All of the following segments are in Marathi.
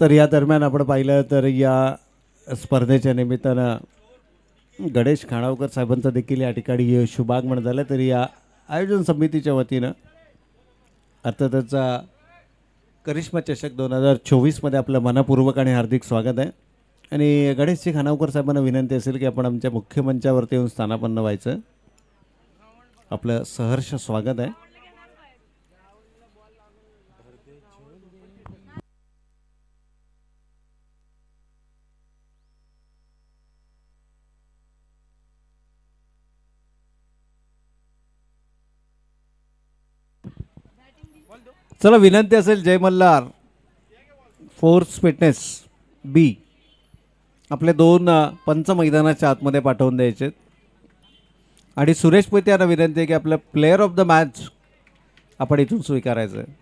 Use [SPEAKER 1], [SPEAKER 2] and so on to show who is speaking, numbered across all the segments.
[SPEAKER 1] तर या दरम्यान आपण पाहिलं तर या स्पर्धेच्या निमित्तानं गणेश खाणावकर साहेबांचं देखील या ठिकाणी शुभागमन झालं. तरी या आयोजन समितीच्या वतीनं अर्थातच करिश्मा चषक 2024मध्ये आपलं मनपूर्वक आणि हार्दिक स्वागत आहे. आणि गणेशजी खानावकर साहेबांना विनंती असेल की आपण आमच्या मुख्य मंचावरती येऊन स्थानापन्न व्हायचं. आपलं सहर्ष स्वागत आहे. चला विनंती असेल जय मल्हार फोर्स फिटनेस बी आपले 2 पंच मैदानाच्या आतमध्ये पाठवून द्यायचे. आणि सुरेश पोते यांना विनंती आहे की आपलं प्लेअर ऑफ द मॅच आपण इथून स्वीकारायचं आहे.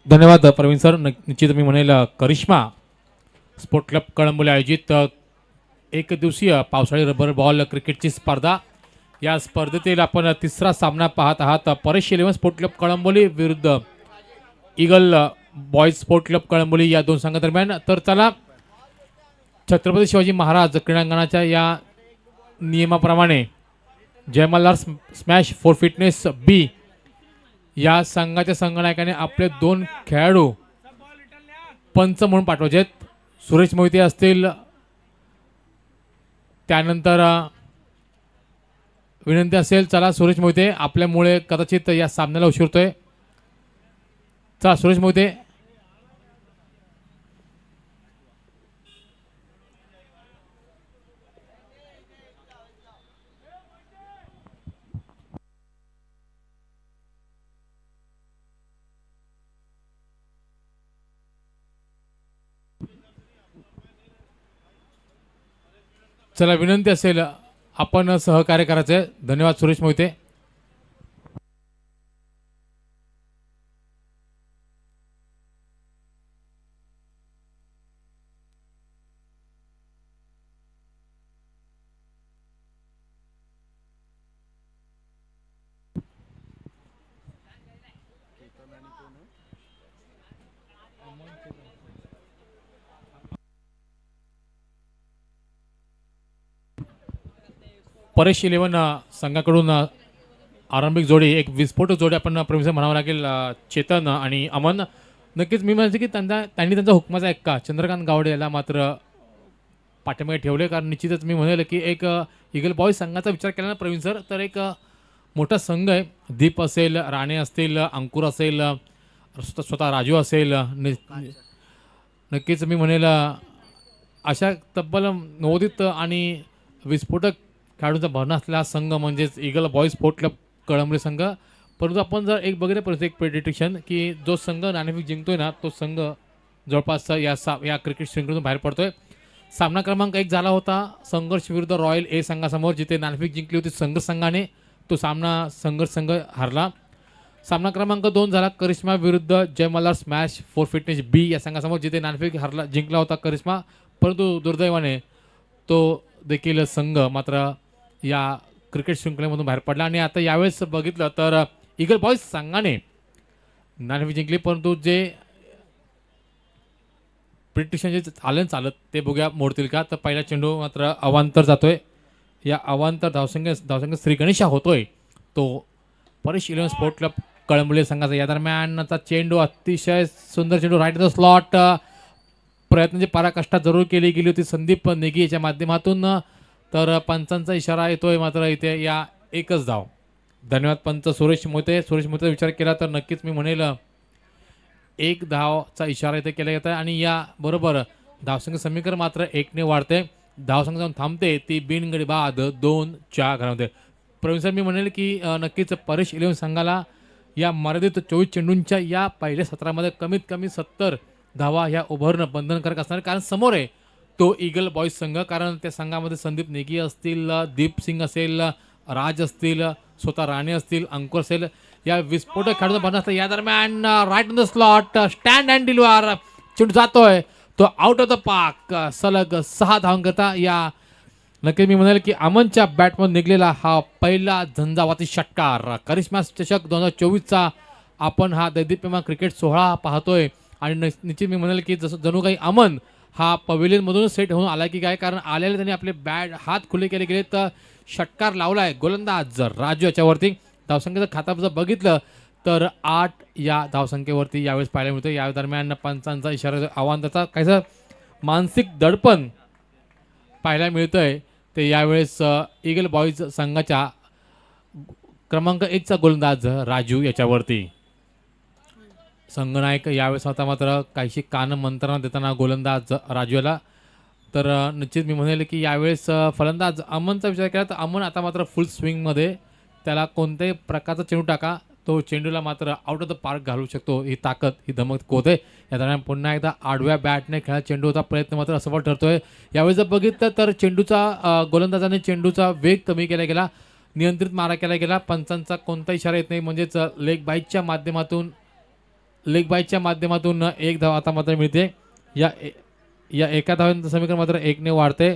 [SPEAKER 2] धन्यवाद प्रवीण सर. निश्चित मी म्हणेल करिश्मा स्पोर्ट क्लब कळंबोली आयोजित एक दिवसीय पावसाळी रबर बॉल क्रिकेटची स्पर्धा. या स्पर्धेतील आपण तिसरा सामना पाहत आहात. परेश 11 स्पोर्ट क्लब कळंबोली विरुद्ध eagle boys sport Club Kalamboli या दोन संघादरम्यान. तर चला छत्रपती शिवाजी महाराज क्रीडांगणाच्या या नियमाप्रमाणे जय मल्हार स्मॅश फॉर फिटनेस बी या संघाच्या संघनायकाने आपले 2 खेळाडू पंच म्हणून पाठवायचे आहेत. सुरेश मोहिते असतील. त्यानंतर विनंती असेल चला सुरेश मोहिते आपल्यामुळे कदाचित या सामन्याला उशीर होतोय. चला सुरेश मोहिते. चला विनंती असेल आपण सहकार्य करायचं. धन्यवाद सुरेश मोहिते. परेश इलेव्हन संघाकडून आरंभिक जोडी एक विस्फोटक जोडी आपण प्रवीण म्हणावं लागेल. चेतन आणि अमन. नक्कीच मी म्हणते की त्यांनी त्यांचा हुकमाचा ऐका चंद्रकांत गावडे याला मात्र पाठीमागे ठेवले, कारण निश्चितच मी म्हणेल की एक ईगल बॉयज संघाचा विचार केला ना प्रवीण सर, तर एक मोठा संघ आहे. दीप असेल, राणे असतील, अंकुर असेल, स्वतः राजू असेल. नक्कीच मी म्हणेल अशा तब्बल नवोदित आणि विस्फोटक खेळाडूंचा भरणा असलेला संघ म्हणजेच ईगल बॉयज स्पोर्ट क्लब कळंबली संघ. परंतु आपण जर एक बघितलं परत एक प्रेडिक्शन की जो संघ नाणेफेक जिंकतोय ना तो संघ जवळपास या क्रिकेट शृंखलेतून बाहेर पडतोय. सामना क्रमांक 1 झाला होता संघर्ष विरुद्ध रॉयल ए संघासमोर, जिथे नाणेफेक जिंकली होती संघर्ष संघाने. तो सामना संघर्ष संघ हारला. सामना क्रमांक 2 झाला करिश्मा विरुद्ध जय मल्हार स्मॅश 4 फिटनेस बी या संघासमोर, जिथे नाणेफेक जिंकला होता करिश्मा. परंतु दुर्दैवाने तो देखील संघ मात्र या क्रिकेट शृंखलेमधून बाहेर पडला. आणि आता यावेळेस बघितलं तर ईगल बॉयज संघाने नाणेफेक जिंकली, परंतु जे प्रिटिशन जे चालत ते बघूया मोडतील का. तर पहिला चेंडू मात्र अवांतर जातोय. या अवांतर धावसंख्या श्री गणेशा होतोय तो Paresh eleven sport Club Kalamboli संघाचा. या दरम्यानचा चेंडू अतिशय सुंदर चेंडू राईट द स्लॉट. प्रयत्नाची पराकाष्ठा जरूर केली गेली होती संदीप नेगी याच्या माध्यमातून. तर पंचांचा इशारा येतोय मात्र इथे या एकच धाव. धन्यवाद पंच सुरेश मोहितेचा विचार केला तर नक्कीच मी म्हणेल एक धावचा इशारा इथे केला जात आहे. आणि या बरोबर धावसंख्या समीकरण मात्र 1ने वाढते. धावसंख्या जाऊन थांबते ती बिनगडी बाद 2-4 घरामध्ये. प्रवीण सर मी म्हणेल की नक्कीच परेश इलेव्हन संघाला या मर्यादित 24 चेंडूंच्या या पहिल्या सत्रामध्ये कमीत कमी 70 धावा ह्या उभारणं बंधनकारक असणार, कारण समोर आहे तो ईगल बॉयज संघ. कारण त्या संघामध्ये संदीप नेगी असतील, दीप सिंग असेल, राज असतील, स्वतः राणे असतील, अंकुर असेल. या विस्फोटक खेळाडूचा भरणा असतं. या दरम्यान right on the slot stand and deliver चेंडू जातोय तो आउट ऑफ द पार्क. सलग 6 धावांकरता या नक्की मी म्हणेल की अमनच्या बॅटमधून निघलेला हा पहिला झंझावाती षटकार. करिश्मा चषक 2024चा आपण हा दैदिप्यमान क्रिकेट सोहळा पाहतोय. आणि निश्चित मी म्हणेल की जसं जणू काही अमन हा पवेलियनमधून सेट होऊन आला की काय, कारण आलेले त्यांनी आपले हात खुले केले गेले तर षटकार लावलाय गोलंदाज राजू याच्यावरती. धावसंख्येचं खाता जर बघितलं तर 8 या धावसंख्येवरती यावेळेस पाहायला मिळतं. या दरम्यान पंचांचा इशारा आव्हानाचा काहीसं मानसिक दडपण पाहायला मिळतंय. ते यावेळेस ईगल बॉयज संघाच्या क्रमांक 1चा गोलंदाज राजू याच्यावरती. संघनायक यावेळेस होता मात्र काहीशी कान मंत्रणा देताना गोलंदाज राजू याला. तर निश्चित मी म्हणेल की यावेळेस फलंदाज अमनचा विचार केला तर अमन आता मात्र फुल स्विंगमध्ये. त्याला कोणत्याही प्रकारचा चेंडू टाका तो चेंडूला मात्र आउट ऑफ द पार्क घालू शकतो. ही ताकद ही धमक होते. या दरम्यान पुन्हा एकदा आडव्या बॅटने खेळा चेंडू होता प्रयत्न मात्र असफल ठरतोय. यावेळी जर बघितलं तर चेंडूचा गोलंदाजाने चेंडूचा वेग कमी केला गेला, नियंत्रित मारा केला गेला. पंचांचा कोणता इशारा येत नाही, म्हणजेच लेग बाईटच्या माध्यमातून एक धाव आता मात्र मिळते. या एका धावांचं समीकरण मात्र 1ने वाढते.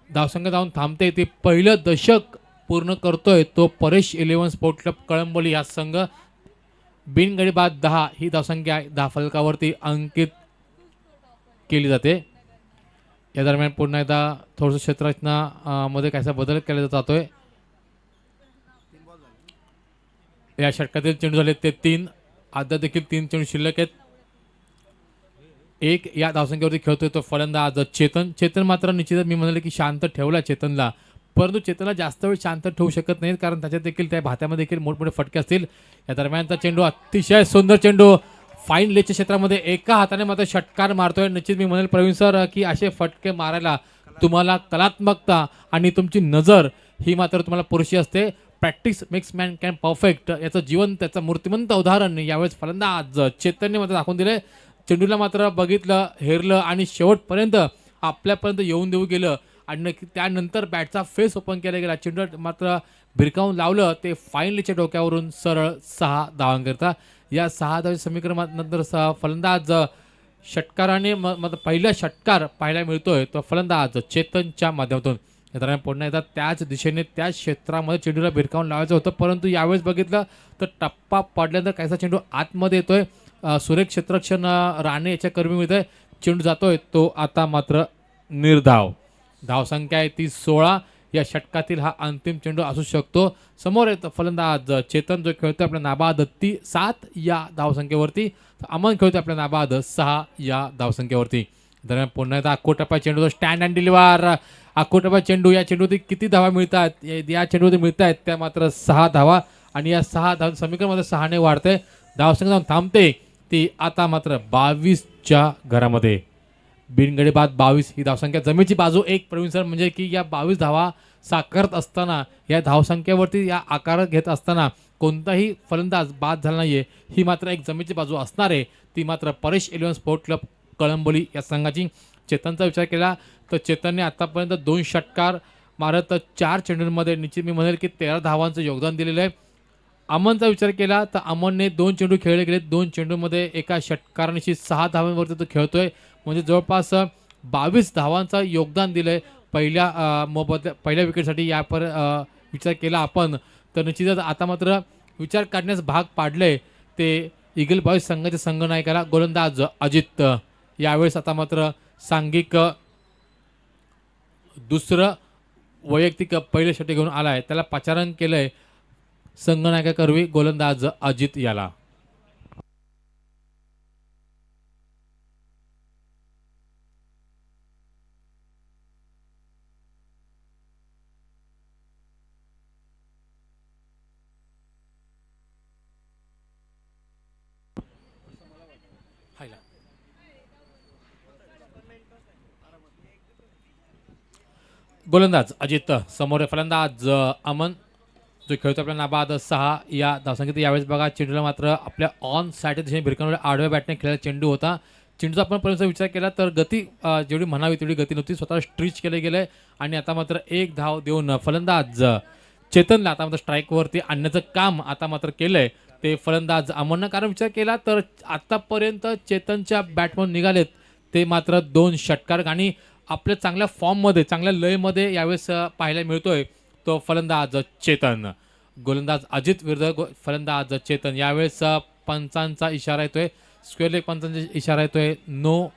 [SPEAKER 2] धावसंख्या जाऊन थांबते. ते पहिलं दशक पूर्ण करतोय तो Paresh eleven sport Club Kalamboli हा संघ. बिनगडी बाद 10 ही धावसंख्या 10 फलकावरती अंकित केली जाते. या दरम्यान पुन्हा एकदा थोडंसं क्षेत्ररचना मध्ये काहीसा बदल केला जातोय. या षटकातील चेंडू झाले ते 3. आता देखील 3 चेंडू शिल्लक आहेत. एक या धावसंख्येवरती खेळतोय तो फलंदाज चेतन मात्र निश्चितच मी म्हणाले की शांत ठेवला चेतनला, परंतु चेतनला जास्त वेळ शांत ठेवू शकत नाहीत, कारण त्याच्यात देखील त्या भात्यामध्ये देखील मोठमोठे फटके असतील. या दरम्यानचा चेंडू अतिशय सुंदर चेंडू फाईन लेगच्या क्षेत्रामध्ये एका हाताने मात्र षटकार मारतोय. निश्चित मी म्हणेल प्रवीण सर की असे फटके मारायला तुम्हाला कलात्मकता आणि तुमची नजर ही मात्र तुम्हाला पुरेशी असते. Practice makes man can perfect याचं जीवन त्याचं मूर्तिमंत उदाहरण यावेळेस फलंदाज चेतनने मात्र दाखवून दिले. चेंडूला मात्र बघितलं, हेरलं आणि शेवटपर्यंत आपल्यापर्यंत येऊन देऊ गेलं. आणि त्यानंतर बॅटचा फेस ओपन केला गेला. चेंडू मात्र भिरकावून लावलं ते फाईनलीच्या डोक्यावरून सरळ 6 धावांकरता. या 6 धावांच्या समीकरणानंतर फलंदाज षटकाराने पहिला षटकार पाहायला मिळतोय तो फलंदाज चेतनच्या माध्यमातून. या दरम्यान पुन्हा एकदा त्याच दिशेने त्याच क्षेत्रामध्ये चेंडूला भिरकावून लावायचं होतं, परंतु यावेळेस बघितलं तर टप्पा पडल्यानंतर काहीसा चेंडू आतमध्ये येतोय. सुरेख क्षेत्ररक्षण राणे याच्या कर्मी मिळतोय. चेंडू जातोय तो आता मात्र निर्धाव. धावसंख्या आहे ती 16. या षटकातील हा अंतिम चेंडू असू शकतो. समोर येतो फलंदाज चेतन जो खेळतोय आपल्या नाबाद 7 या धावसंख्येवरती. अमन खेळतोय आपल्या नाबाद 6 या धावसंख्येवरती. दरम्यान पुन्हा एकदा अक्कोटप्पा चेंडू स्टँड अँड डिलिव्हर. अक्कोटप्पा चेंडू या चेंडूवरती किती धावा मिळतात या चेंडूवरती मिळत आहेत त्या मात्र 6 धावा. आणि या 6 धाव समीकरण मध्ये 6 ने वाढते. धावसंख्या जाऊन थांबते ती आता मात्र 22च्या घरामध्ये. बिनगडी बाद 22 ही धावसंख्या. जमेची बाजू एक प्रवीण सर म्हणजे की या 22 धावा साकारत असताना या धावसंख्येवरती या आकार घेत असताना कोणताही फलंदाज बाद झाला नाहीये ही मात्र एक जमेची बाजू असणार आहे. ती मात्र परेश 11 स्पोर्ट क्लब कळंबोली या संघाची. चेतनचा विचार केला तर चेतनने आतापर्यंत 2 षटकार मारत 4 चेंडूंमध्ये निश्चित मी म्हणेल की 13 धावांचं योगदान दिलेलं आहे. अमनचा विचार केला तर अमनने 2 चेंडू खेळले गेले. 2 चेंडूमध्ये एका षटकारानिशी 6 धावांवरती तो खेळतोय म्हणजे जवळपास 22 धावांचं योगदान दिलंय पहिल्या विकेटसाठी. यापर विचार केला आपण तर निश्चितच आता मात्र विचार काढण्यास भाग पाडले ते ईगल बॉईज संघाच्या संघनायकाला गोलंदाज अजित. यावेळेस आता मात्र सांघिक दुसरं वैयक्तिक पहिले षटक घेऊन आलाय. त्याला पाचारण केलंय संघनायकाकरवी गोलंदाज अजित याला. गोलंदाज अजित समोर फलंदाज अमन जो खेळतो आपल्या नाबाद 6 या धावसंख्येत. यावेळेस बघा चेंडूला मात्र आपल्या ऑन साईड दिशेने भिरकावलेल्या आडव्या बॅटने खेळलेला चेंडू होता. चेंडूचा आपण पर्यंत विचार केला तर गती जेवढी म्हणावी तेवढी गती नव्हती. स्वतः स्ट्रीच केले गेले आणि आता मात्र एक धाव देऊन फलंदाज चेतनला आता मात्र स्ट्राईकवरती आणण्याचं काम आता मात्र केलंय ते फलंदाज अमननं. कारण विचार केला तर आतापर्यंत चेतनच्या बॅटमधून निघालेत ते मात्र 2 षटकार आणि आपल्या चांगल्या फॉर्ममध्ये चांगल्या लयमध्ये यावेळेस पाहायला मिळतोय तो फलंदाज चेतन. गोलंदाज अजित विरुद्ध फलंदाज चेतन. यावेळेस पंचांचा इशारा येतोय. स्क्वेअर लेग पंचांचा इशारा येतोय नो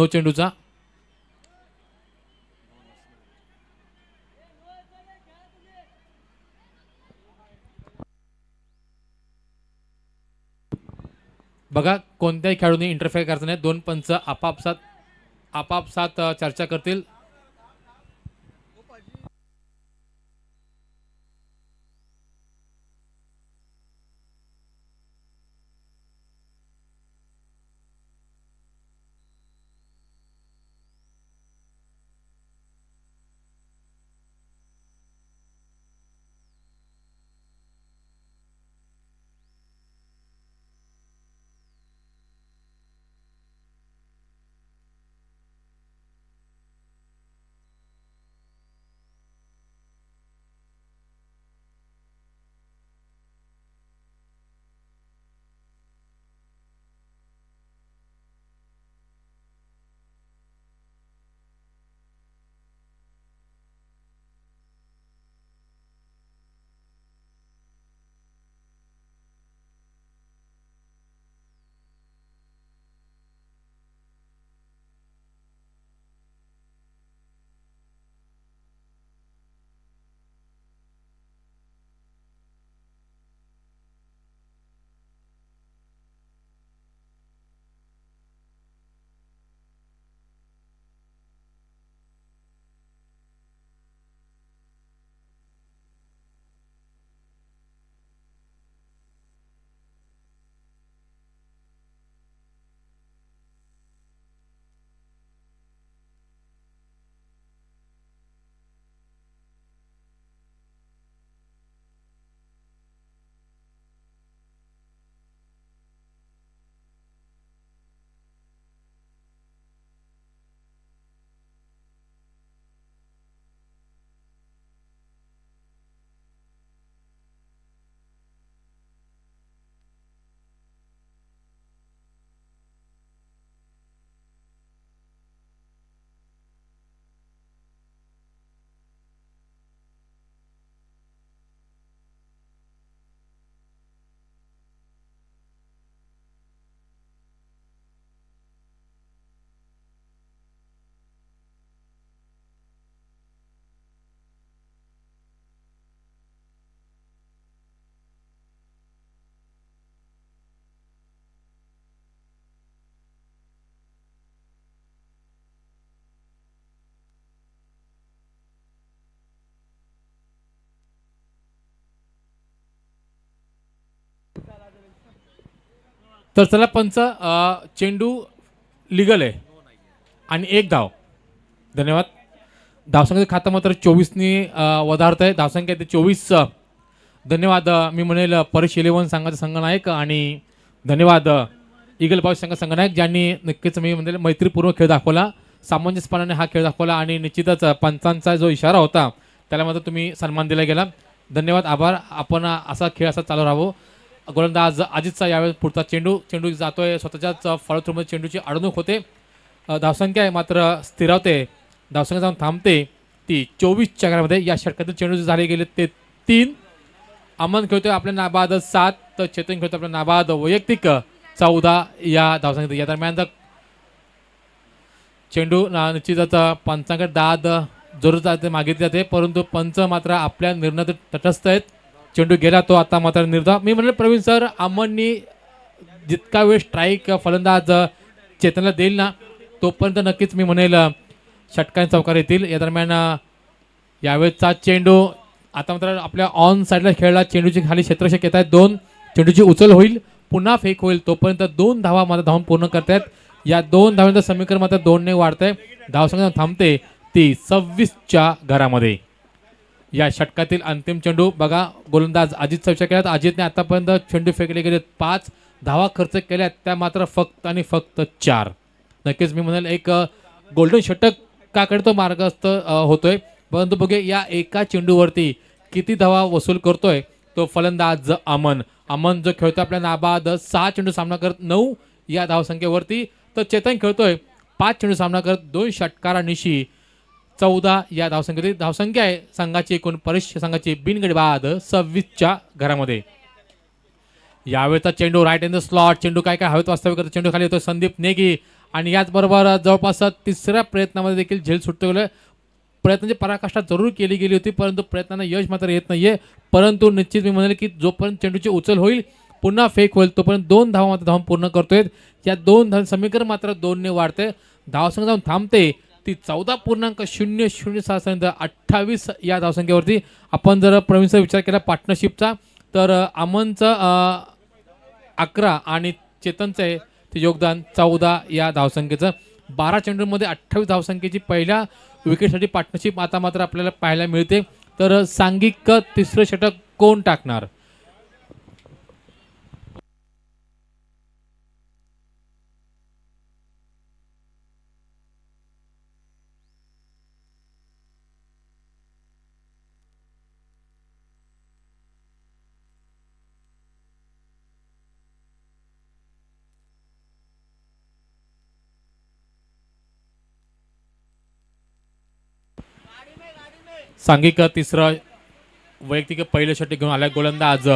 [SPEAKER 2] चेंडूचा. बघा कोणत्याही खेळाडूने इंटरफेअर करायचं नाही. 2 पंच आपापसात चर्चा करतील. तर चला पंच, चेंडू लिगल आहे आणि एक धाव. धन्यवाद. धावसंख्येचं खातं मात्र 24नी वधारत आहे. धावसंख्या ते 24. धन्यवाद. मी म्हणेल परेश 11 संघाचा संघनायक आणि धन्यवाद ईगल बॉयज संघनायक, ज्यांनी नक्कीच मी म्हणेल मैत्रीपूर्वक खेळ दाखवला, सामंजस्यपणाने हा खेळ दाखवला आणि निश्चितच पंचांचा जो इशारा होता त्याला मात्र तुम्ही सन्मान दिला गेला. धन्यवाद, आभार. आपण असा खेळ असा चालू राहावं. गोलंदाज अजितचा यावेळेस पुढचा चेंडू जातोय स्वतःच्याच फॉलोथ्रूमध्ये, चेंडूची अडवणूक होते. धावसंख्या आहे मात्र स्थिरावते. धावसंख्या जाऊन थांबते ती 24च्या घरामध्ये. या षटकातील चेंडू झाले गेले ते 3. अमन खेळतोय आपल्या नाबाद 7, तर चेतन खेळतोय आपल्या नाबाद वैयक्तिक 14 या धावसंख्येत. या दरम्यान चेंडू निश्चितच पंचांकडे दाद जरूर जाते मागितली जाते, परंतु पंच मात्र आपल्या निर्णयात तटस्थ आहेत. चेंडू गेला तो आता मात्र निर्धाव. मी म्हणेल प्रवीण सर, अमननी जितका वेळ स्ट्राईक फलंदाज चेतनला देईल ना तोपर्यंत नक्कीच मी म्हणेल षटकांनी चौकार येतील. या दरम्यान यावेळेसचा चेंडू आता मात्र आपल्या ऑन साईडला खेळला. चेंडूची खाली क्षेत्ररक्षक येत आहेत 2. चेंडूची उचल होईल, पुन्हा फेक होईल, तोपर्यंत 2 धावा मात्र धावून पूर्ण करतायत. या 2 धावांचं समीकरण मात्र 2ने वाढतंय. धावसंख्या थांबते ती 26च्या घरामध्ये. या षटकातील अंतिम चेंडू बघा. गोलंदाज अजितचा विचार केला. अजितने आतापर्यंत चेंडू फेकले गेले 5 धावा खर्च केल्या, त्या मात्र फक्त आणि फक्त 4. नक्कीच मी म्हणेल एक गोल्डन षटकाकडे तो मार्गस्थ होतोय. परंतु बघूया या एका चेंडूवरती किती धावा वसूल करतोय तो फलंदाज अमन जो खेळतोय आपल्या नाबाद 6 चेंडू सामना करत 9 या धावसंख्येवरती. तर चेतन खेळतोय 5 चेंडू सामना करत 2 षटकारानिशी 14 या धावसंख्येतील. धावसंख्या आहे संघाची एकूण परेश संघाची बिनगडी बाद 26च्या घरामध्ये. यावेळेचा चेंडू राईट इन द स्लॉट. चेंडू काय हवेत वास्तविक करतो. चेंडू खाली येतो संदीप नेगी आणि याचबरोबर जवळपास 3ऱ्या प्रयत्नामध्ये देखील झेल सुटतो गेलं. प्रयत्नाची पराकाष्ठा जरूर केली गेली होती, परंतु प्रयत्नांना यश मात्र येत नाहीये. परंतु निश्चित मी म्हणेल की जोपर्यंत चेंडूची उचल होईल, पुन्हा फेक होईल, तोपर्यंत 2 धावा मात्र धावून पूर्ण करतोय. या 2 धाव समीकरण मात्र 2ने वाढते. धावसंख्या जाऊन थांबते ती 14.007 28 या धावसंख्येवरती. आपण जर प्रवीणचा विचार केला पार्टनरशिपचा, तर अमनचं 11 आणि चेतनचं आहे ते योगदान 14 या धावसंख्येचं. 12 चेंडूंमध्ये 28 धावसंख्येची पहिल्या विकेटसाठी पार्टनरशिप आता मात्र आपल्याला पाहायला मिळते. तर सांघिक 3रं षटक कोण टाकणार? सांघिक 3रं वैयक्तिक पहिलं षटक घेऊन आलाय गोलंदाज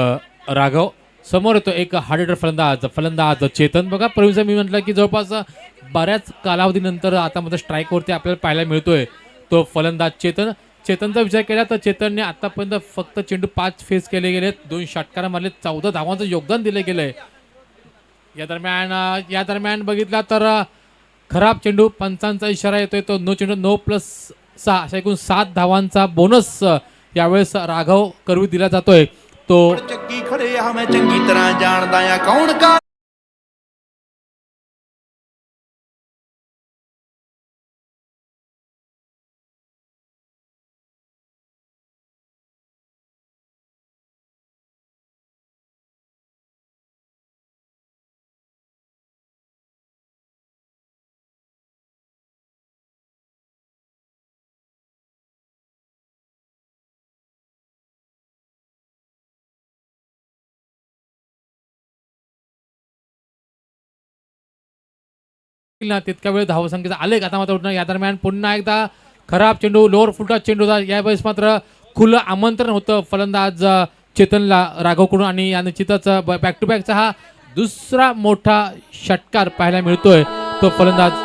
[SPEAKER 2] राघव. समोर येतो एक हार्ड फलंदाज चेतन. बघा प्रवीण मी म्हटलं की जवळपास बऱ्याच कालावधीनंतर आता मात्र स्ट्राईकवरती आपल्याला पाहायला मिळतोय तो फलंदाज चेतनचा विचार केला तर चेतनने आतापर्यंत फक्त चेंडू 5 फेस केले गेलेत, 2 षटकार मारले, 14 धावांचं योगदान दिलं गेलंय. या दरम्यान बघितला तर खराब चेंडू, पंचांचा इशारा येतोय तो नो चेंडू 9+6 अशा एकूण 7 धावांचा बोनस यावेळेस राघव करवी दिला जातोय. तो
[SPEAKER 3] ਚੱਕੀ ਖੜੇ ਆ ਮੈਂ ਚੰਗੀ ਤਰ੍ਹਾਂ ਜਾਣਦਾ ਆ ਕੌਣ ਕਾ
[SPEAKER 2] ना तितक्या वेळ धावसंख्येचा आलेख आता मात्र उठणार. या दरम्यान पुन्हा एकदा खराब चेंडू, लोअर फुलटॉस चेंडू होता. यावेळेस मात्र खुलं आमंत्रण होतं फलंदाज चेतनला राघवकडून आणि या निश्चितच बॅक टू बॅकचा हा दुसरा मोठा षटकार पाहायला मिळतोय तो फलंदाज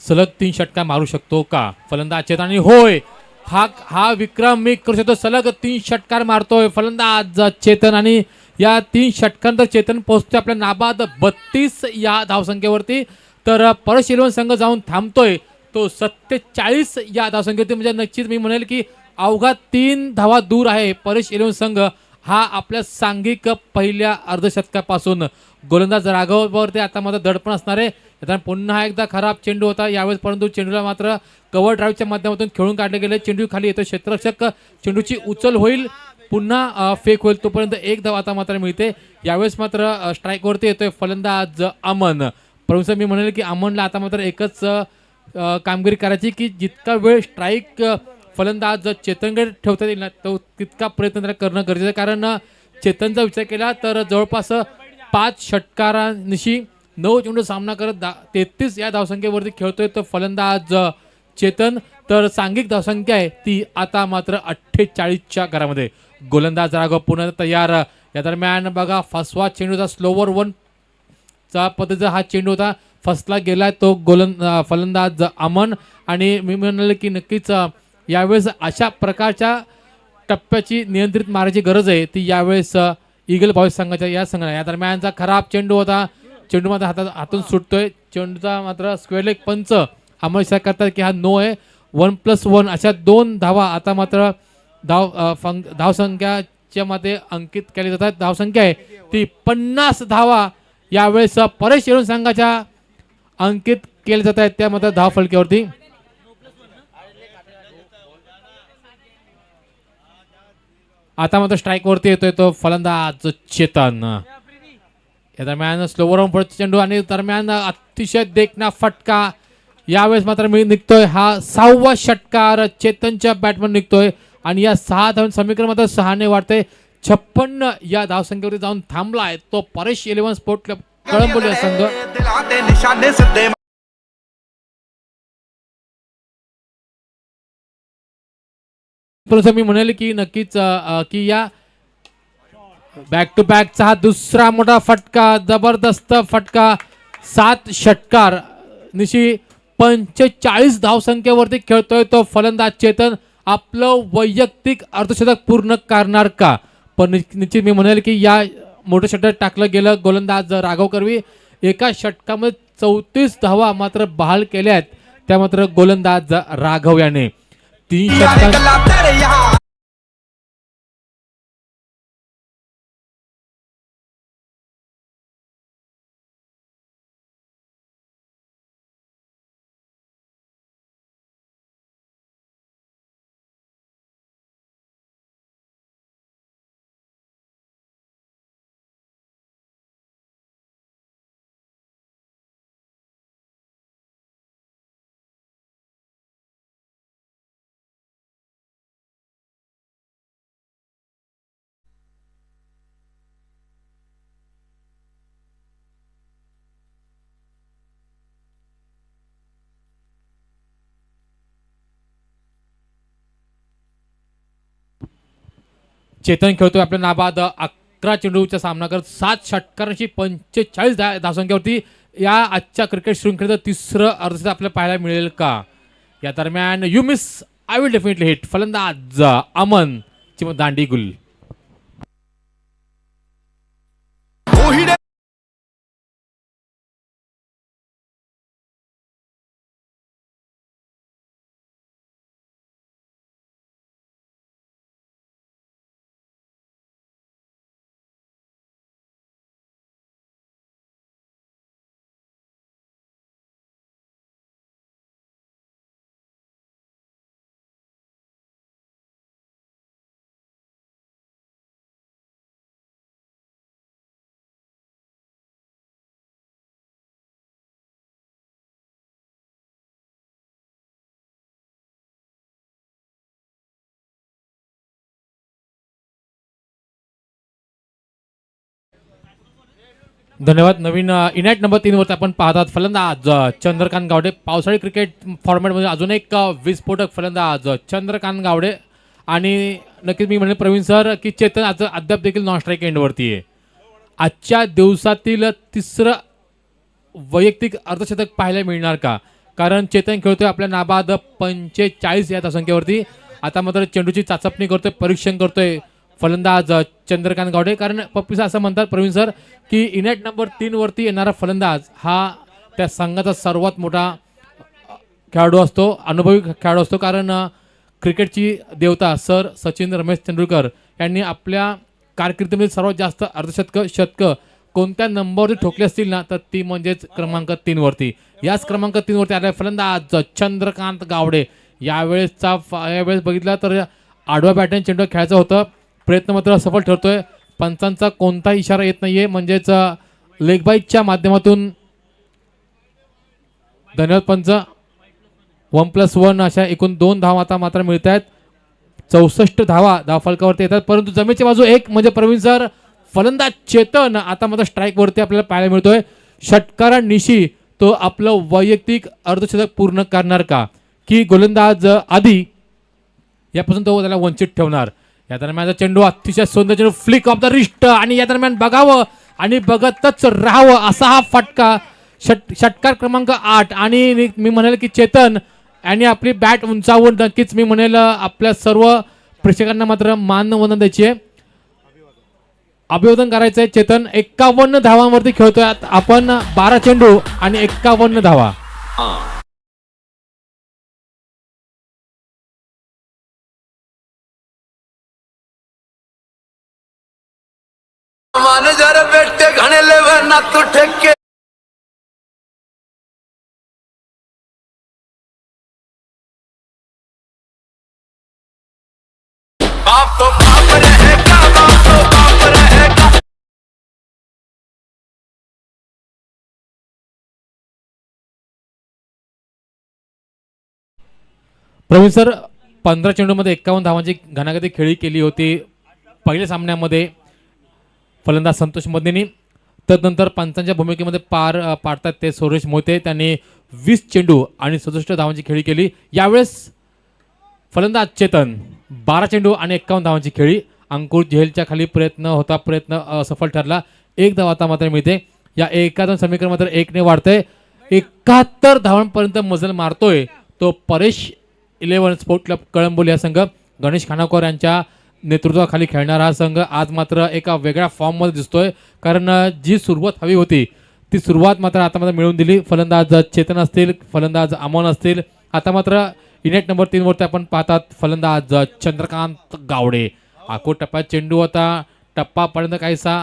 [SPEAKER 2] सलग 3 षटकार मारू शकतो का फलंदाज चेतन? आणि होय, हा विक्रम मी करू शकतो. सलग 3 षटकार मारतोय फलंदाज चेतन आणि या 3 षटकांतर चेतन पोहोचतोय आपल्या नाबाद 32 या धावसंख्येवरती. तर परत इलेव्हन संघ जाऊन थांबतोय तो 47 या धावसंख्येवरती. म्हणजे नक्कीच मी म्हणेल की अवघा 3 धावा दूर आहे परेश इलेव्हन संघ हा आपल्या सांघिक पहिल्या अर्धशतकापासून. गोलंदाज राघववरती आता मात्र दडपण असणार आहे. आता पुन्हा एकदा खराब चेंडू होता यावेळेस, परंतु चेंडूला मात्र कव्हर ड्राईव्हच्या माध्यमातून खेळून काढले गेले. चेंडू खाली येतो, क्षेत्ररक्षक चेंडूची उचल होईल, पुन्हा फेक होईल, तोपर्यंत एक धाव आता मात्र मिळते. यावेळेस मात्र स्ट्राईकवरती येतोय फलंदाज अमन. परंतु मी म्हणेल की अमनला आता मात्र एकच कामगिरी करायची की जितका वेळ स्ट्राईक फलंदाज चेतनकडे ठेवता येईल ना तो तितका प्रयत्न त्याला करणं गरजेचं आहे. कारण चेतनचा विचार केला तर जवळपास 5 षटकारांनिशी 9 चेंडू सामना करत 33 या धावसंख्येवरती खेळतोय तो फलंदाज चेतन. तर सांघिक धावसंख्या आहे ती आता मात्र 48च्या घरामध्ये. गोलंदाज राघव पुन्हा तयार. या दरम्यान बघा फसवा चेंडूचा स्लोवर 1 चा पद्धतीचा हा चेंडू होता, फसला गेला तो फलंदाज अमन. आणि मी म्हणाले की नक्कीच यावेळेस अशा प्रकारच्या टप्प्याची नियंत्रित मारायची गरज आहे ती यावेळेस ईगल बॉयज संघाच्या या संघाला. या दरम्यानचा खराब चेंडू होता, चेंडू मात्र हातून सुटतोय. चेंडूचा मात्र स्क्वेअर लेग पंच अमल विचार करतात की हा नो आहे. 1+1 अशा 2 धावा आता मात्र धावसंख्याच्या मध्ये अंकित केली जातात. धावसंख्या आहे ती 50 धावा यावेळेस परेश इलेव्हन संघाच्या अंकित केले जात आहेत त्या मात्र धाव फलक्यावरती. आता मात्र स्ट्राईक वरती येतोय तो फलंदाज चेतन. या दरम्यान स्लोवर पडतो चेंडू आणि दरम्यान अतिशय देखना फटका यावेळेस मात्र मी निघतोय. हा 6वा षटकार चेतनच्या बॅटमन निघतोय आणि या 6 धाव समीकरण मात्र 6 ने वाढते. 56 या धावसंख्येवरती जाऊन थांबलाय तो Paresh eleven sport Club Kalamboli या संघ.
[SPEAKER 3] दिलां ते निशाने सिद्धे
[SPEAKER 2] परंतु मी म्हणेल की नक्कीच की या बॅक टू बॅकचा हा दुसरा मोठा फटका, जबरदस्त फटका. 7 षटकार निशी 45 धावसंख्येवरती खेळतोय तो फलंदाज चेतन. आपलं वैयक्तिक अर्धशतक पूर्ण करणार का? पण निश्चित मी म्हणेल की या मोठं षटक टाकलं गेलं. गोलंदाज राघव करवी एका षटकामध्ये 34 धावा मात्र बहाल केल्या आहेत त्या मात्र गोलंदाज राघव याने. 3 षटकांत
[SPEAKER 3] गल्ला तेरे यहाँ
[SPEAKER 2] चेतन खेळतोय आपल्या नाबाद 11 चेंडूचा सामना करत 7 षटकारांची 45 धावसंख्येवरती. या आजच्या क्रिकेट शृंखलेचं तिसरं अर्धशतक आपल्याला पाहायला मिळेल का? या दरम्यान you miss I will definitely hit फलंदाज अमन ची दांडी गुल.
[SPEAKER 3] ओहिडे
[SPEAKER 2] धन्यवाद. नवीन इनॅट नंबर 3 वरती आपण पाहतात फलंदाज चंद्रकांत गावडे. पावसाळी क्रिकेट फॉर्मॅटमध्ये अजून एक विस्फोटक फलंदाज चंद्रकांत गावडे. आणि नक्कीच मी म्हणेन प्रवीण सर की चेतन आज अद्याप देखील नॉन स्ट्राईक एंडवरती आहे. आजच्या दिवसातील तिसरं वैयक्तिक अर्धशतक पाहायला मिळणार का? कारण चेतन खेळतोय आपल्या नाबाद 45 या धावसंख्येवरती. आता मात्र चेंडूची चाचपणी करतोय, परीक्षण करतोय फलंदाज चंद्रकांत गावडे. कारण पप्पी असं म्हणतात प्रवीण सर की इनॅट नंबर 3 वरती येणारा फलंदाज हा त्या संघाचा सर्वात मोठा खेळाडू असतो, अनुभवी खेळाडू असतो. कारण क्रिकेटची देवता सर सचिन रमेश तेंडुलकर यांनी आपल्या कारकिर्दीमध्ये सर्वात जास्त शतकं कोणत्या नंबरवरती ठोकले असतील ना, तर ती म्हणजेच क्रमांक 3 वरती. याच क्रमांक 3 वरती आले फलंदाज चंद्रकांत गावडे. यावेळेस बघितलं तर आडव्या बॅटने चेंडू खेळायचं होतं, प्रयत्न मात्र सफल ठरतोय. पंचांचा कोणता इशारा येत नाहीये, म्हणजेच लेग बाईटच्या माध्यमातून धन्यवाद पंच. 1+1 अशा एकूण 2 धावा आता मात्र मिळत आहेत. 64 धावा धावफलकावरती येतात, परंतु जमेची बाजू एक म्हणजे प्रवीण सर फलंदाज चेतन आता मात्र स्ट्राईक वरती आपल्याला पाहायला मिळतोय. षटकारा निशी तो आपलं वैयक्तिक अर्धशतक पूर्ण करणार का, की गोलंदाज आधी यापासून तो त्याला वंचित ठेवणार. या दरम्यान चेंडू अतिशय सुंदर चेंडू, फ्लिक ऑफ द रिस्ट, आणि या दरम्यान बघावं आणि बघतच राहावं असा हा फटका. षटकार क्रमांक 8. आणि मी म्हणेल की चेतन यांनी आपली बॅट उंचावून नक्कीच मी म्हणेल आपल्या सर्व प्रेक्षकांना मात्र मानवंदन द्यायची आहे, अभिवादन करायचं आहे. चेतन 51 धावांवरती खेळतोय आपण. 12 चेंडू आणि 51 धावा.
[SPEAKER 3] मन जर बेटे घणे लेवे ना तू ठेके बाप तो बाप रहेगा, बाप तो बाप रहेगा.
[SPEAKER 2] प्रवीण सर 15 चेंडूमध्ये 51 धावांची घणाघाती खेळी केली होती पहिल्या सामन्यामध्ये फलंदाज संतोष मदनेनी. तदनंतर पंचांच्या भूमिकेमध्ये पाडतात ते सुरेश मोहिते. त्यांनी 20 चेंडू आणि 67 धावांची खेळी केली. यावेळेस फलंदाज चेतन 12 चेंडू आणि 51 धावांची खेळी. अंकुर झेलच्या खाली प्रयत्न असफल ठरला. 1 धाव आता मात्र मिळते. या 71 समीकरण मात्र 1 ने वाढतंय. 71 धावांपर्यंत मजल मारतोय तो परेश 11 स्पोर्ट क्लब कळंबोली हा संघ. गणेश खानावकर यांच्या नेतृत्वाखाली खेळणारा हा संघ आज मात्र एका वेगळ्या फॉर्ममध्ये दिसतोय, कारण जी सुरुवात हवी होती ती सुरुवात मात्र आता मात्र मिळवून दिली. फलंदाज चेतन असतील, फलंदाज अमोल असतील. आता मात्र युनिट नंबर 3 वरती आपण पाहतात फलंदाज चंद्रकांत गावडे. आखो टप्प्यात चेंडू होता, टप्पापर्यंत काहीसा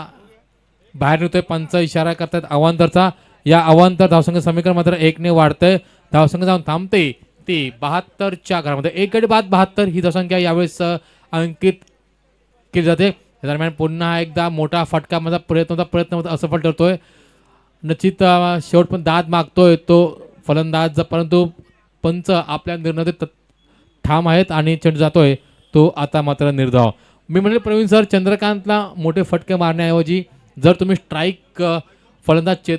[SPEAKER 2] बाहेर निघतोय. पंच इशारा करतात अवांतरचा. या अवांतर धावसंघ समीकरण मात्र 1 ने वाढतंय. धावसंघ जाऊन थांबते ती 72च्या घरामध्ये. 1 गडी बाद 72 ही धावसंख्या यावेळेस अंकित केली जाते. दरम्यान पुन्हा एकदा मोठा फटका माझा प्रयत्न असफल ठरतोय. निश्चित शेवट पण दाद मागतोय तो फलंदाज, परंतु पंच आपल्या निर्णयात ठाम आहेत आणि चेंडू जातोय तो आता मात्र निर्धाव. मी म्हणेल प्रवीण सर चंद्रकांतला मोठे फटके मारण्याऐवजी जर तुम्ही स्ट्राईक फलंदाज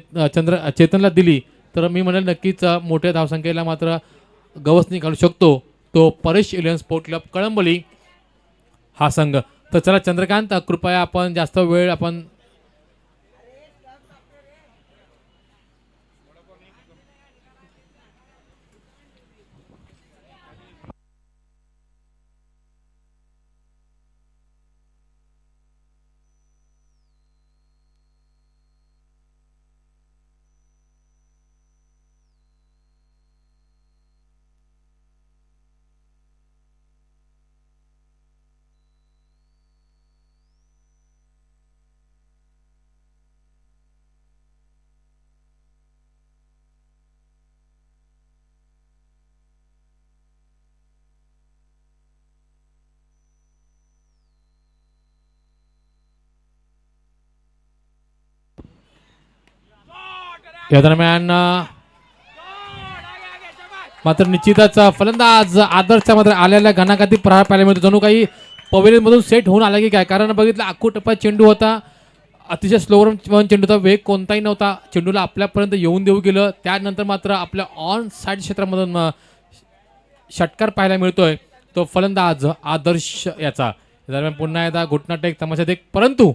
[SPEAKER 2] चेतनला दिली तर मी म्हणेल नक्कीच मोठ्या धावसंख्येला मात्र गवसणी घालू शकतो तो परेश 11 स्पोर्ट क्लब कळंबोली हा संघ. तर चला चंद्रकांत कृपया आपण जास्त वेळ आपण या दरम्यान मात्र निश्चितच फलंदाज आदर्शच्या मात्र आलेल्या घणाघाती प्रहार पाहायला मिळतो. जणू काही पवेलियन मधून सेट होऊन आला की काय, कारण बघितलं आखू टप्पा चेंडू होता, अतिशय स्लोवर चेंडू होता, वेग कोणताही नव्हता. चेंडूला आपल्यापर्यंत येऊन देऊ गेलं. त्यानंतर मात्र आपल्या ऑन साईड क्षेत्रामधून षटकार पाहायला मिळतोय तो फलंदाज आदर्श याचा. दरम्यान पुन्हा एकदा घुटना टेक तमाशा टेक, परंतु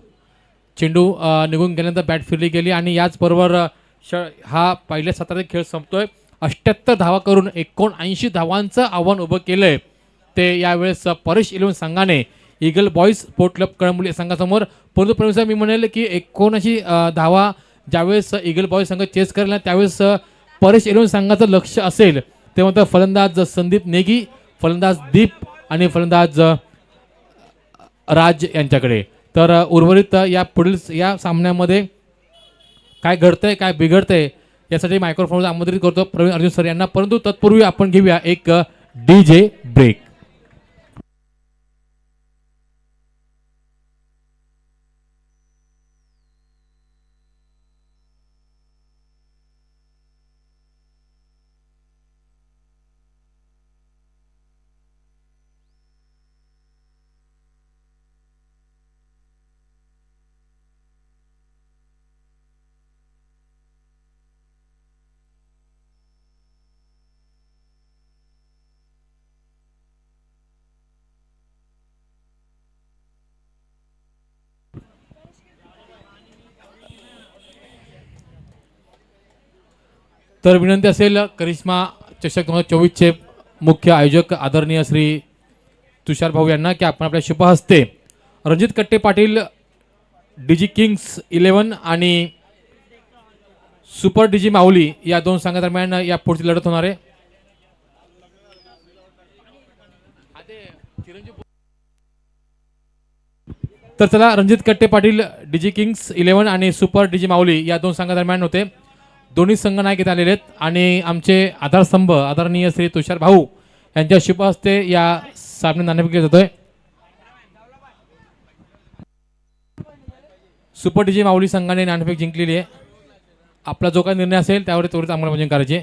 [SPEAKER 2] चेंडू निघून गेल्यानंतर बॅट फिरली गेली आणि याचबरोबर हा पहिल्या सत्राचा खेळ संपतोय. 78 धावा करून 79 धावांचं आव्हान उभं केलंय ते यावेळेस परेश 11 संघाने Eagle Boys Sport Club Kalamboli संघासमोर. परंतु प्रवीण मी म्हणेल की 79 धावा ज्यावेळेस ईगल बॉय संघ चेस करेल ना त्यावेळेस परेश एलेवन संघाचं लक्ष असेल तेव्हा तर फलंदाज संदीप नेगी, फलंदाज दीप आणि फलंदाज राज यांच्याकडे. तर उर्वरित या पुढील या सामन्यामध्ये काय घडतंय काय बिघडतंय यासाठी मायक्रोफोन आमंत्रित करतो प्रवीण अर्जुन सर यांना. परंतु तत्पूर्वी आपण घेऊया एक DJ ब्रेक. तर विनंती असेल करिश्मा चषक 2024चे मुख्य आयोजक आदरणीय श्री तुषार भाऊ यांना की आपण आपल्या शुभ हस्ते रणजित कट्टे पाटील डीजी किंग्स 11 आणि सुपर डीजी माऊली या दोन संघादरम्यान या पुढची लढत होणार आहे. तर चला रणजित कट्टे पाटील डीजी किंग्स 11 आणि सुपर डीजी माऊली या दोन संघादरम्यान होते. दोन्ही संघ नायक इथे आलेले आहेत आणि आमचे आधारस्तंभ आदरणीय श्री तुषार भाऊ यांच्या शुभ हस्ते या सामन्यात नाणेफेक केला जातोय. सुपर डीजी माऊली संघाने नाणेफेक जिंकलेली आहे. आपला जो काही निर्णय असेल त्यावर त्वरित अंमलबजावणी करायची.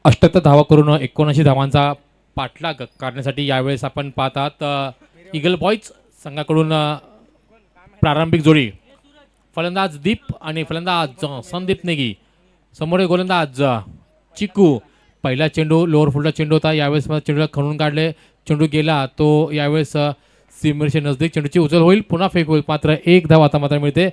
[SPEAKER 2] 78 धावा करून 79 धावांचा पाठलाग करण्यासाठी यावेळेस आपण पाहतात ईगल बॉयज संघाकडून प्रारंभिक जोडी फलंदाज दीप आणि फलंदाज संदीप नेगी. समोर गोलंदाज चिकू. पहिला चेंडू लोअर फुलचा चेंडू होता, यावेळेस मला चेंडूला खणून काढले, चेंडू गेला तो यावेळेस सीमेच्या नजदीक, चेंडूची उचल होईल, पुन्हा फेक होईल, मात्र एक धाव आता मात्र मिळते.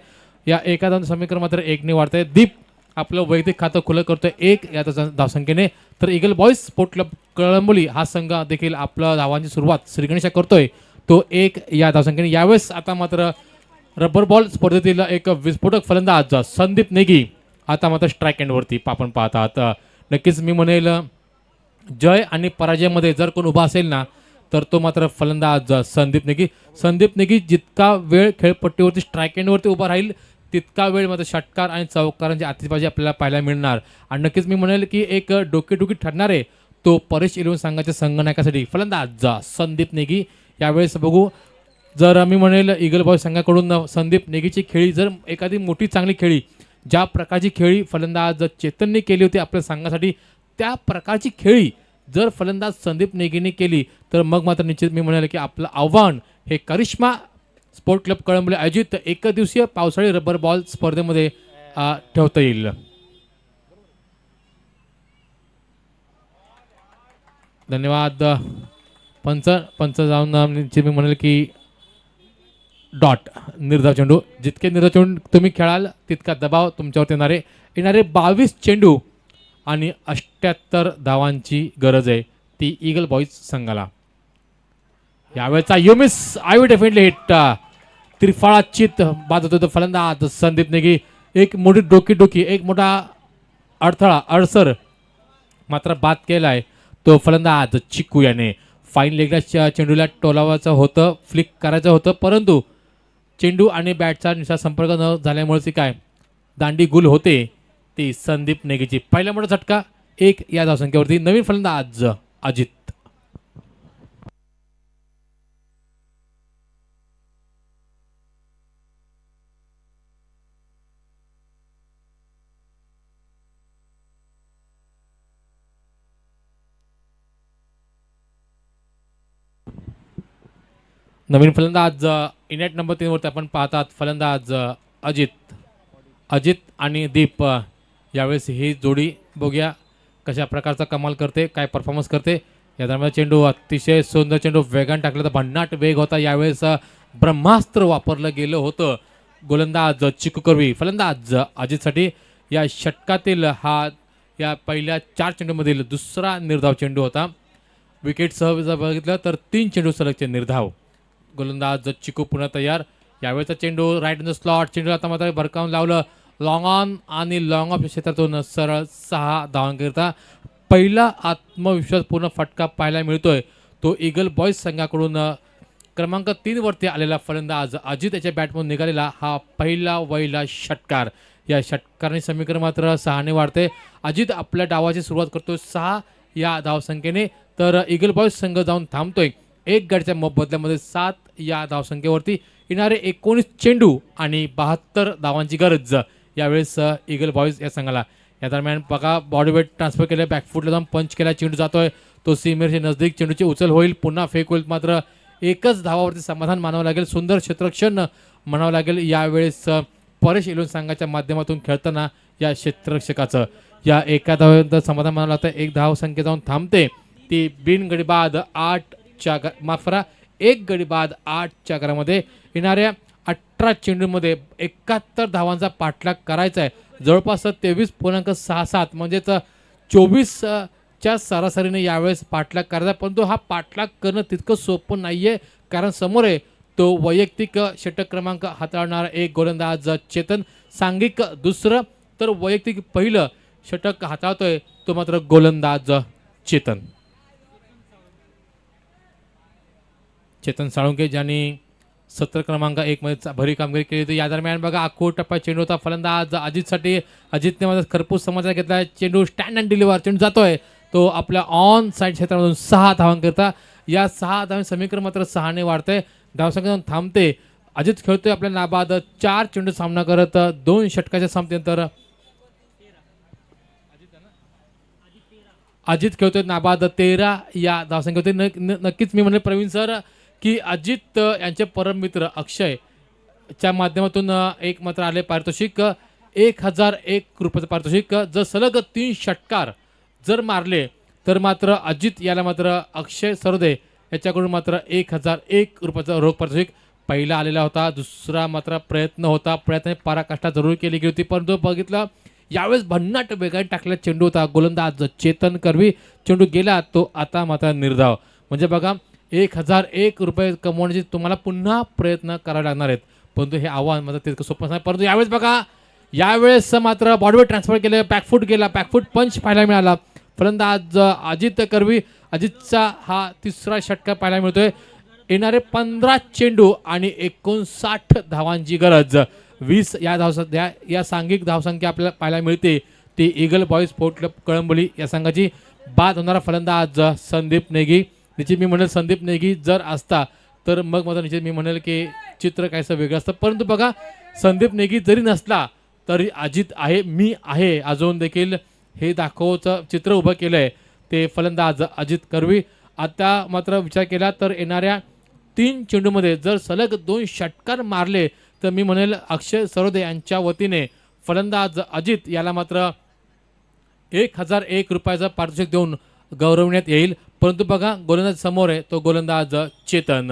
[SPEAKER 2] या एका धाव समीकरण मात्र 1ने वाढते. दीप आपलं वैयक्तिक खातं खुलं करतोय 1 या धावसंख्येने. तर eagle boys sport Club Kalamboli हा संघ देखील आपलं धावांची सुरुवात श्रीगणेशा करतोय तो 1 या धावसंख्येने. यावेळेस आता मात्र रबर बॉल स्पर्धेतील एक विस्फोटक फलंदाज संदीप नेगी आता मात्र स्ट्राईक एंडवरती आपण पाहतात. नक्कीच मी म्हणेल जय आणि पराजयामध्ये जर कोण उभा असेल ना तर तो मात्र फलंदाज संदीप नेगी. संदीप नेगी जितका वेळ खेळपट्टीवरती स्ट्राईक एंडवरती उभा राहील तितका वेळ मात्र षटकार आणि चौकारांची आतिषबाजी आपल्याला पाहायला मिळणार. आणि नक्कीच मी म्हणेल की एक डोकेदुखी ठरणारे तो परेश 11 संघाच्या संघनायकासाठी फलंदाज संदीप नेगी. यावेळेस बघू जर मी म्हणेल ईगल बॉय संघाकडून संदीप नेगीची खेळी जर एखादी मोठी चांगली खेळी ज्या प्रकारची खेळी फलंदाज चेतनने केली होती आपल्या संघासाठी त्या प्रकारची खेळी जर फलंदाज संदीप नेगीने केली तर मग मात्र निश्चित मी म्हणेल की आपलं आव्हान हे करिश्मा स्पोर्ट क्लब कळंबोली आयोजित एकदिवसीय पावसाळी रबर बॉल स्पर्धेमध्ये ठेवता येईल. धन्यवाद. पंच जाऊन मी म्हणेल की डॉट निर्धाव चेंडू. जितके निर्धाव चेंडू तुम्ही खेळाल तितका दबाव तुमच्यावर येणारे 22 चेंडू आणि 78 धावांची गरज आहे ती ईगल बॉयज संघाला. यावेळेचा युमिस आय विल डेफिनेटली हिट. त्रिफळाचित बाद होतो फलंदाज संदीप नेगी. एक मोठी डोकी एक मोठा अडसर मात्र बाद केलाय तो फलंदाज चिकू याने. फाईन लेगला चेंडूला टोलावायचं होतं, फ्लिक करायचं होतं, परंतु चेंडू आणि बॅटचा निशा संपर्क न झाल्यामुळे काय दांडी गुल होते ती संदीप नेगीची. पहिला मोठा झटका 1 या धावसंख्येवरती. नवीन फलंदाज अजित. नवीन फलंदाज इनेट नंबर 3 वरती आपण पाहतात फलंदाज अजित आणि दीप. यावेळेस ही जोडी बघूया कशा प्रकारचा कमाल करते, काय परफॉर्मन्स करते. या दरम्यान चेंडू अतिशय सुंदर चेंडू वेगान टाकला तर भन्नाट वेग होता. यावेळेस ब्रह्मास्त्र वापरलं गेलं होतं गोलंदाज चिकू करवी. फलंदाज अजितसाठी या षटकातील हा या पहिल्या 4 चेंडूमधील दुसरा निर्धाव चेंडू होता. विकेटसह जर बघितलं तर 3 चेंडू सलगचे निर्धाव. गोलंदाज चिकू पुन्हा तयार. यावेळेचा चेंडू राईट इन द स्लॉट. चेंडू आता मात्र भरकावून लावलं लॉंग ऑन आणि लॉंग ऑफ क्षेत्रातून सरळ 6 धावांकरिता पहिला आत्मविश्वासपूर्ण फटका पाहायला मिळतोय तो ईगल बॉयज संघाकडून क्रमांक 3 वरती आलेला फलंदाज अजित याच्या बॅटमधून निघालेला हा पहिला षटकार. या षटकाराने समीकरण मात्र 6ने वाढते. अजित आपल्या डावाची सुरुवात करतोय 6 या धावसंख्येने तर ईगल बॉयज संघ जाऊन थांबतोय 1 गडच्या बदल्यामध्ये 7 या धावसंख्येवरती. येणारे 19 चेंडू आणि 72 धावांची गरज यावेळेस ईगल बॉयज या संघाला. या दरम्यान बघा बॉडीवेट ट्रान्सफर केलं, बॅकफुटला जाऊन पंच केला, चेंडू जातोय तो सीमेच्या नजदीक, चेंडूची उचल होईल, पुन्हा फेक होईल, मात्र एकच धावावरती समाधान मानावं लागेल. सुंदर क्षेत्ररक्षण म्हणावं लागेल यावेळेस परेश 11 संघाच्या माध्यमातून खेळताना या क्षेत्ररक्षकाचं. या एका धावावर समाधान मानावं लागतं. 1 धाव संख्या जाऊन थांबते ती बिनगडी बाद 8च्या माफ करा 1 गडी बाद 8च्या घरामध्ये. येणाऱ्या 18 चेंडूमध्ये 71 धावांचा पाठलाग करायचा आहे. जवळपास 23.67 म्हणजेच 24च्या सरासरीने यावेळेस पाठलाग करायचा. परंतु हा पाठलाग करणं तितकं सोपं नाही आहे कारण समोर आहे तो वैयक्तिक षटक क्रमांक हाताळणारा एक गोलंदाज चेतन, सांघिक दुसरं तर वैयक्तिक पहिलं षटक हाताळतोय तो मात्र गोलंदाज चेतन साळुंके ज्यांनी 17 क्रमांक 1 मध्ये भरी कामगिरी केली होती. या दरम्यान बघा आखूड टप्पा चेंडू होता फलंदाज अजितसाठी. अजितने माझा खरपूस समाचार घेतला. चेंडू स्टँड अँड डिलिव्हर चेंडू जातोय तो आपल्या ऑन साईड क्षेत्रामधून 6 धावांकरिता. या 6 धावांचे समीकरण मात्र 6ने वाढतंय. धावसंख्या थांबते. अजित खेळतोय आपल्या नाबाद 4 चेंडू सामना करत 2 षटकाच्या संपल्यानंतर अजित खेळतोय नाबाद 13 या धावसंख्येवरती. नक्कीच मी म्हणेल प्रवीण सर की अजित यांचे परम मित्र अक्षय च्या माध्यमातून एक मात्र आले पारितोषिक 1001 रुपयाचं पारितोषिक. जर सलग 3 षटकार जर मारले तर मात्र अजित याला मात्र अक्षय सरोदे याच्याकडून मात्र 1001 रुपयाचं रोख पारितोषिक पहिला आलेला होता. दुसरा मात्र प्रयत्न होता, प्रयत्न पराकाष्ठा जरूर केली गेली होती, परंतु बघितलं यावेळेस भन्नाट वेगाने टाकलेला चेंडू होता. गोलंदाज चेतन करवी, चेंडू गेला तो आता मात्र निर्धाव. म्हणजे बघा 1001 रुपये कमवण्याचे तुम्हाला पुन्हा प्रयत्न करावे लागणार आहेत, परंतु हे आव्हान मात्र तितकं सोपं नाही. परंतु यावेळेस बघा, यावेळेस मात्र बॉडीवर ट्रान्सफर केलं, बॅकफूट गेला, बॅकफूट पंच पाहायला मिळाला. फलंदाज अजित करवी, अजितचा हा तिसरा षटकार पाहायला मिळतोय. येणारे 15 चेंडू आणि 59 धावांची गरज. 20 या सांघिक धावसंख्या आपल्याला पाहायला मिळते. ती eagle Boys Sport Club Kalamboli या संघाची. बाद होणारा फलंदाज संदीप नेगी. निश्चित मी म्हणेल संदीप नेगी जर असता तर मग मात्र निश्चित मी म्हणेल की चित्र काहीसं वेगळं असतं, परंतु बघा संदीप नेगी जरी नसला तरी अजित आहे, मी आहे अजून देखील हे दाखवचं चित्र उभं केलं आहे ते फलंदाज अजित करवी. आता मात्र विचार केला तर येणाऱ्या 3 चेंडूमध्ये जर सलग 2 षटकार मारले तर मी म्हणेल अक्षय सरोदे यांच्या वतीने फलंदाज अजित याला मात्र 1001 रुपयाचं पारितोषिक देऊन गौरवण्यात येईल. परंतु बघा गोलंदाज समोर आहे, तो गोलंदाज चेतन.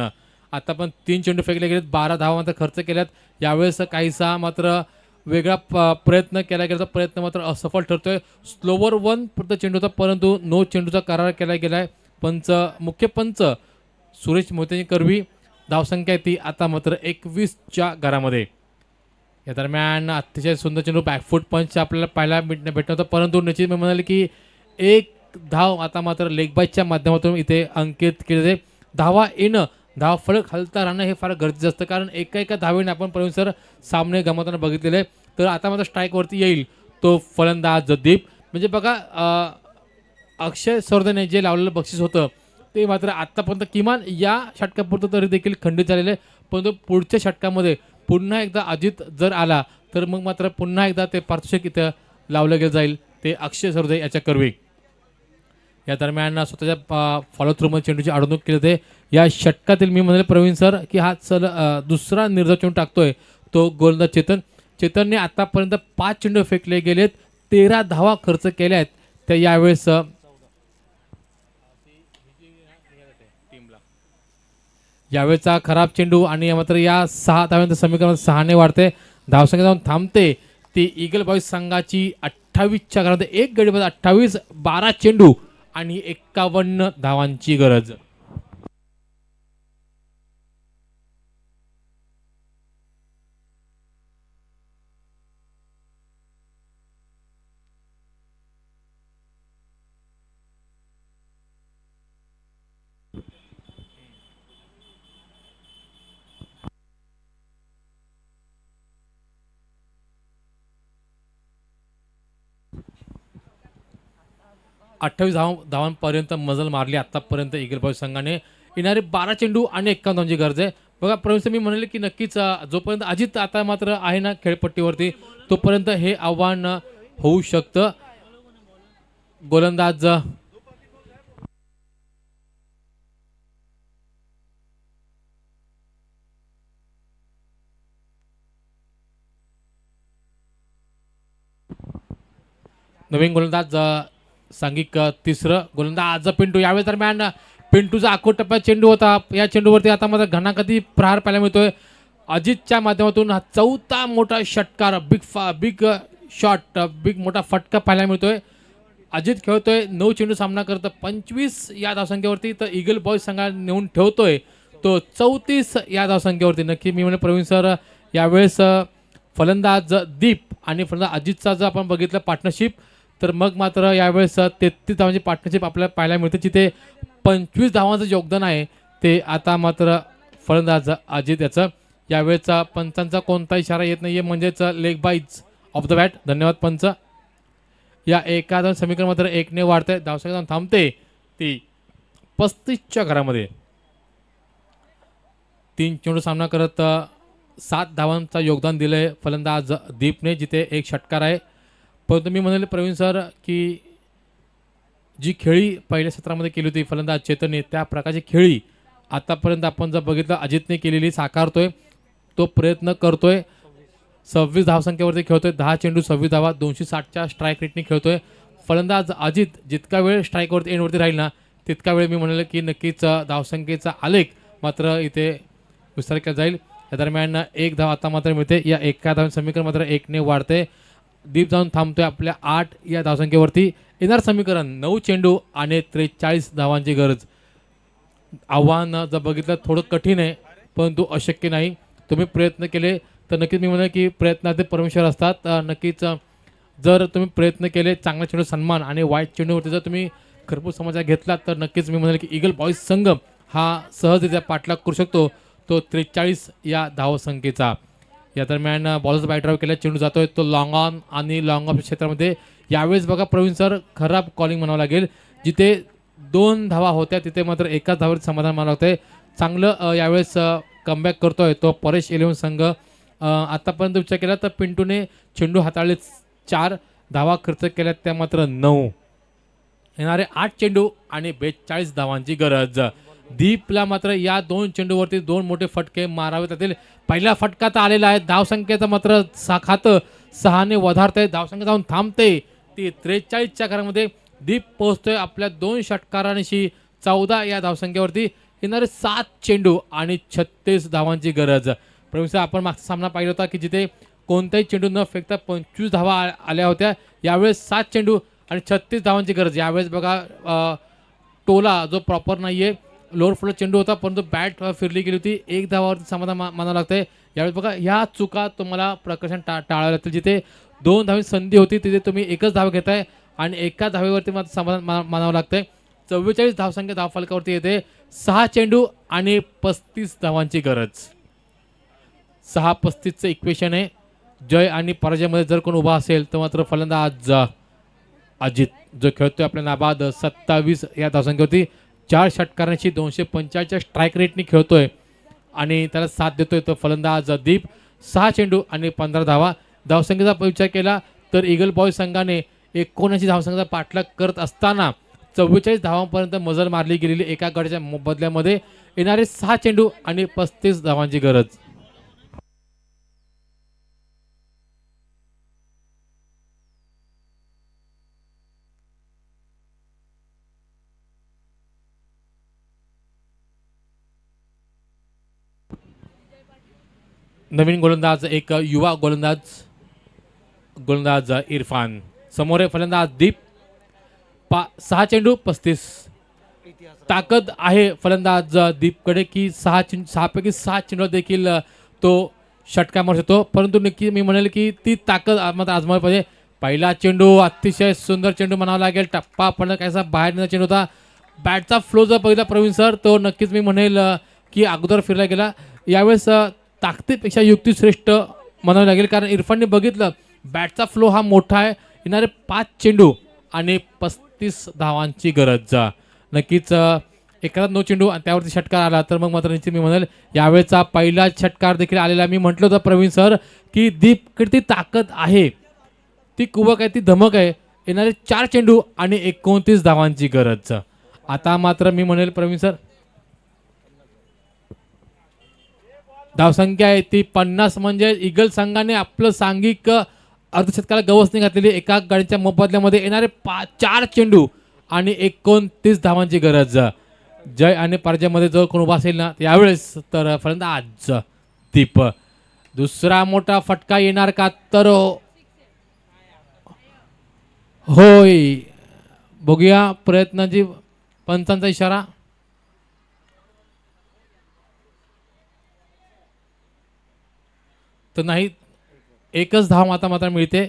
[SPEAKER 2] आता पण 3 चेंडू फेकले गेलेत, 12 धावा मात्र खर्च केल्यात. यावेळेस काहीसा मात्र वेगळा प्रयत्न केला गेला, प्रयत्न मात्र असफल ठरतोय. स्लोवर 1 फक्त चेंडूचा, परंतु नो चेंडूचा करार केला गेलाय. मुख्य पंच सुरेश मोहिते करवी. धावसंख्या ती आता मात्र 21च्या घरामध्ये. या दरम्यान अतिशय सुंदर चेंडू बॅकफूट पंच आपल्याला पाहायला भेटत होतं, परंतु निश्चित मी म्हणाले की एक धाव आता मात्र लेग बाईच्या माध्यमातून इथे अंकित केले जाते. धावा येणं, धाव फलक हलता राहणं हे फार गरजेचं असतं, कारण एका धावेने आपण प्रवीण सर सामने गमावताना बघितलेले. तर आता मात्र स्ट्राईकवरती येईल तो फलंदाज दीप. म्हणजे बघा अक्षय सरोदेने जे लावलेलं बक्षीस होतं ते मात्र आत्तापर्यंत किमान या षटकापुरतं तरी देखील खंडित झालेलं आहे, परंतु पुढच्या षटकामध्ये पुन्हा एकदा अजित जर आला तर मग मात्र पुन्हा एकदा ते पारितोषिक इथं लावलं गेलं जाईल, ते अक्षय सरोदे याच्या करवी. या दरम्यान स्वतःच्या फॉलो थ्रूमध्ये चेंडूची अडवणूक केली जाते. या षटकातील मी म्हणेल प्रवीण सर की हा दुसरा निर्धाव चेंडू टाकतोय तो गोलंदाज चेतन. चेतनने आतापर्यंत 5 चेंडू फेकले गेलेत, 13 धावा खर्च केल्या आहेत. त्या यावेळेस यावेळेचा खराब चेंडू आणि मात्र या 6 धाव्यांचं समीकरण 6ने वाढते. धावसंख्या जाऊन थांबते ती ईगल बॉईज संघाची 28च्या घरामध्ये. एक गडीमध्ये 28, 12 चेंडू आणि 51 धावांची गरज. धावांपर्यंत मजल मारली आतापर्यंत ईगल बॉईज संघाने. येणारे 12 चेंडू आणि 51 धावांची गरज आहे. बघा प्रवीण मी म्हणले की नक्कीच जोपर्यंत अजित आता मात्र आहे ना खेळपट्टीवरती तोपर्यंत हे आव्हान होऊ शकतं. गोलंदाज नवीन गोलंदाज सांघिक तिसरं गोलंदाज पिंटू. यावेळी दरम्यान पिंटूचा आखो टप्प्यात चेंडू होता. या चेंडूवरती आता मात्र घणागती प्रहार पाहायला मिळतोय. अजितच्या माध्यमातून हा 4था मोठा षटकार, बिग शॉट, मोठा फटका पाहायला मिळतोय. अजित खेळतोय 9 चेंडू सामना करत 25 या धावसंख्येवरती, तर ईगल बॉईज संघा नेऊन ठेवतोय तो 34 या धावसंख्येवरती. नक्की मी म्हणे प्रवीण सर यावेळेस फलंदाज दीप आणि फलंदाज अजितचा जर आपण बघितलं पार्टनरशिप तर मग मात्र यावेळेस 33 धावांची पार्टनरशिप आपल्याला पाहायला मिळते, जिथे 25 धावांचं योगदान आहे ते आता मात्र फलंदाज अजित याचं. यावेळेचा पंचांचा कोणता इशारा येत नाहीये, म्हणजेच लेग बाईज ऑफ द बॅट. धन्यवाद पंच. या एका समीकरण मात्र 1ने वाढतंय. धावसंख्या थांबते ती 35च्या घरामध्ये. 3 चेंडू सामना करत 7 धावांचा योगदान दिलंय फलंदाज दीपने, जिथे 1 षटकार आहे. परंतु मी म्हणाले प्रवीण सर की जी खेळी पहिल्या सत्रामध्ये केली होती फलंदाज चेतनने, त्या प्रकारची खेळी आतापर्यंत आपण जर बघितलं अजितने केलेली साकारतोय, तो प्रयत्न करतोय. 26 धावसंख्येवरती खेळतोय, 10 चेंडू 26 धावा, 260च्या स्ट्राईक रेटने खेळतोय. फलंदाज अजित जितका वेळ स्ट्राईकवरती एंडवरती राहील ना, तितका वेळ मी म्हणाल की नक्कीच धावसंख्येचा आलेख मात्र इथे विस्तार केला जाईल. या दरम्यान एक धाव आता मात्र मिळते. या एका धाव समीकरण मात्र 1ने वाढते. दीप जाऊन थांबतोय आपल्या 8 या धावसंख्येवरती. येणार समीकरण 9 चेंडू आणि 43 धावांची गरज. आव्हान जर बघितलं थोडं कठीण आहे, परंतु अशक्य नाही. तुम्ही प्रयत्न केले तर नक्कीच मी म्हणेन की प्रयत्नाचे परमेश्वर असतात. नक्कीच जर तुम्ही प्रयत्न केले, चांगल्या चेंडू सन्मान आणि वाईट चेंडूवरती जर तुम्ही खरपूस समाजा घेतला तर नक्कीच मी म्हणेल की ईगल बॉईज संघ हा सहजरित्या पाठलाग करू शकतो तो 43 या धावसंख्येचा. या दरम्यान बॉलर्स बाय ड्राईव्ह केला, चेंडू जातोय तो लॉंग ऑन आणि लॉंग ऑफ क्षेत्रामध्ये. यावेळेस बघा प्रवीण सर, खराब कॉलिंग म्हणावं लागेल. जिथे 2 धावा होत्या तिथे मात्र एकाच धावावर समाधान मानावं लागतंय. चांगलं यावेळेस कमबॅक करतोय तो परेश 11 संघ. आतापर्यंत विचार केला तर पिंटूने चेंडू हाताळले 4, धावा खर्च केल्या त्या मात्र 9. येणारे 8 चेंडू आणि 42 धावांची गरज. दीपला मात्र या 2 चेंडूवरती 2 मोठे फटके मारावे लागतील. पहिला फटका तर आलेला आहे. धावसंख्येचं मात्र खातं 6ने वधारतंय. धावसंख्या जाऊन थांबते ती 43च्या घरामध्ये. दीप पोहोचतोय आपल्या 2 षटकारांशी 14 या धावसंख्येवरती. येणारे 7 चेंडू आणि 36 धावांची गरज. प्रवीण आपण मागचा सामना पाहिला होता की जिथे कोणताही चेंडू न फेकता 25 धावा आल्या होत्या. यावेळेस 7 चेंडू आणि 36 धावांची गरज. यावेळेस बघा टोला जो प्रॉपर नाहीये, लोअर फ्लो चेंडू होता परंतु बॅट फिरली गेली होती. 1 धावावरती समाधान मानावं लागतंय. यावेळेस बघा ह्या चुका तुम्हाला प्रकर्षण टाळाव्या लागतील. जिथे 2 धावांची संधी होती तिथे तुम्ही एकच धाव घेताय आणि एका धावेवरती मात्र समाधान मानावं लागतंय. 44 धावसंख्या धावफलकावरती येते. 6 चेंडू आणि 35 धावांची गरज. 6-35चं इक्वेशन आहे. जय आणि पराजयमध्ये जर कोण उभा असेल तर मात्र फलंदाज अजित जो खेळतोय आपल्या नाबाद 27 या धावसंख्येवरती 4 षटकारांची 245च्या स्ट्राईक रेटने खेळतोय आणि त्याला साथ देतोय तो फलंदाज दीप. 6 चेंडू आणि 15 धावा. धावसंख्येचा विचार केला तर ईगल बॉय संघाने 79 धावसंख्येचा पाठलाग करत असताना 44 धावांपर्यंत मजल मारली गेलेली एका गडाच्या बदल्यामध्ये. येणारे 6 चेंडू आणि 35 धावांची गरज. नवीन गोलंदाज एक युवा गोलंदाज इरफान. समोर फलंदाज दीप. 6 चेंडू 35. ताकद आहे फलंदाज दीपकडे की 6 पैकी 7 चेंडू देखील तो षटका मारू शकतो. परंतु नक्की मी म्हणेल की ती ताकद मात्र आजमावली पाहिजे. पहिला चेंडू अतिशय सुंदर चेंडू म्हणावा लागेल. टप्पा पण कायसा बाहेर नेला चेंडू होता. बॅटचा फ्लो जर बघितला प्रवीण सर तो नक्कीच मी म्हणेल की अगोदर फिरला गेला. यावेळेस ताकदीपेक्षा युक्तिश्रेष्ठ म्हणावं लागेल कारण इरफानने बघितलं बॅटचा फ्लो हा मोठा आहे. येणारे 5 चेंडू आणि 35 धावांची गरज. नक्कीच एखादा 9 चेंडू आणि त्यावरती षटकार आला तर मग मात्र निश्चित मी म्हणेल यावेळेचा पहिला षटकार देखील आलेला. मी म्हटलं होतं प्रवीण सर की दीपकडे ती ताकद आहे, ती कुवक आहे, ती धमक आहे. येणारे 4 चेंडू आणि 29 धावांची गरज. आता मात्र मी म्हणेल प्रवीण सर धावसंख्या आहे ती 50 म्हणजे ईगल संघाने आपलं सांघिक अर्धशतकाला गवसणी घातलेली एका गाडीच्या मोबदल्यामध्ये. येणारे 4 चेंडू आणि 29 धावांची गरज. जय आणि पराजयमध्ये जर कोण उभा असेल ना यावेळेस तर फलंदाज दीप. दुसरा मोठा फटका येणार का तर होय. बघूया प्रयत्नाची पंचांचा इशारा. तर नाही, एकच धाव मात्र मिळते.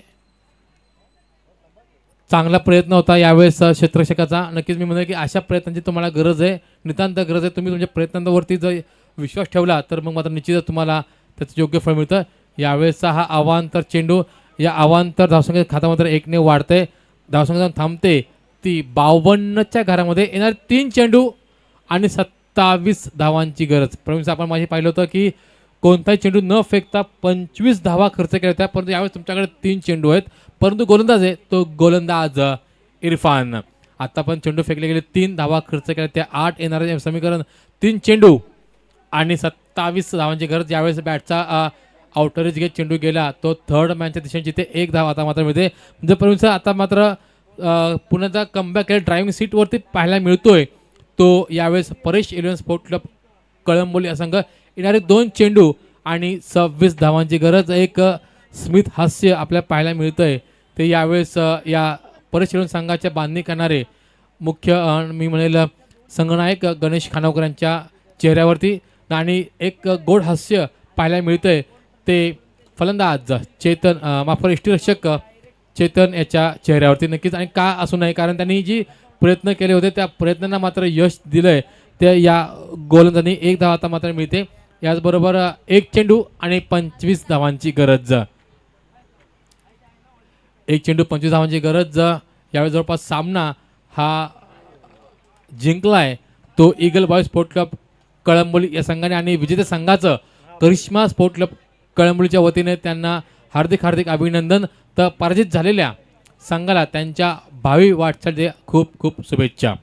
[SPEAKER 2] चांगला प्रयत्न होता यावेळेस क्षेत्ररक्षकाचा. नक्कीच मी म्हणेन की अशा प्रयत्नांची तुम्हाला गरज आहे, नितांत गरज आहे. तुम्ही तुमच्या प्रयत्नांवरती जर विश्वास ठेवला तर मग मात्र निश्चितच तुम्हाला त्याचं योग्य फळ मिळतं. यावेळेसचा हा अवांतर चेंडू या अवांतर धावसंख्या खाता मात्र 1ने वाढते. धावसंख्या थांबते ती 52च्या घरामध्ये. येणार 3 चेंडू आणि 27 धावांची गरज. प्रवीण आपण माझी पाहिलं होतं की कोणताही चेंडू न फेकता 25 धावा खर्च केल्या होत्या, परंतु यावेळेस तुमच्याकडे 3 चेंडू आहेत. परंतु गोलंदाज आहे तो गोलंदाज इरफान. आता पण चेंडू फेकले गेले, 3 धावा खर्च केल्या, त्या 8 येणारे समीकरण 3 चेंडू आणि 27 धावांची गरज. यावेळेस बॅटचा आउटरेज घेत चेंडू गेला, तो थर्ड मॅनच्या दिशेने जिथे 1 धाव आता मात्र मिळते. म्हणजे प्रवीण सर आता मात्र पुण्याचा कमबॅक केला ड्रायव्हिंग सीटवरती पाहायला मिळतोय तो यावेळेस परेश 11 स्पोर्ट क्लब कळंबोली या संघ. येणारे 2 चेंडू आणि 26 धावांची गरज. एक स्मित हास्य आपल्याला पाहायला मिळतंय ते यावेळेस या परेश 11 संघाच्या बांधणी करणारे मुख्य मी म्हणेल संघनायक गणेश खानावकर यांच्या चेहऱ्यावरती आणि एक गोड हास्य पाहायला मिळतंय ते फलंदाज चेतन यष्टिरक्षक चेतन याच्या चेहऱ्यावरती नक्कीच. आणि का असू नये, कारण त्यांनी जी प्रयत्न केले होते त्या प्रयत्नांना मात्र यश दिलंय. ते या गोलंदाजांनी 1 धाव आता मात्र मिळते. याचबरोबर 1 चेंडू आणि 25 धावांची गरज. 1 चेंडू 25 धावांची गरज. यावेळी जवळपास सामना हा जिंकलाय तो eagle boy sport Club Kalamboli या संघाने. आणि विजेते संघाचं करिश्मा स्पोर्ट क्लब कळंबोलीच्या वतीने त्यांना हार्दिक हार्दिक अभिनंदन. तर पराजित झालेल्या संघाला त्यांच्या भावी वाटचालीचे खूप खूप शुभेच्छा.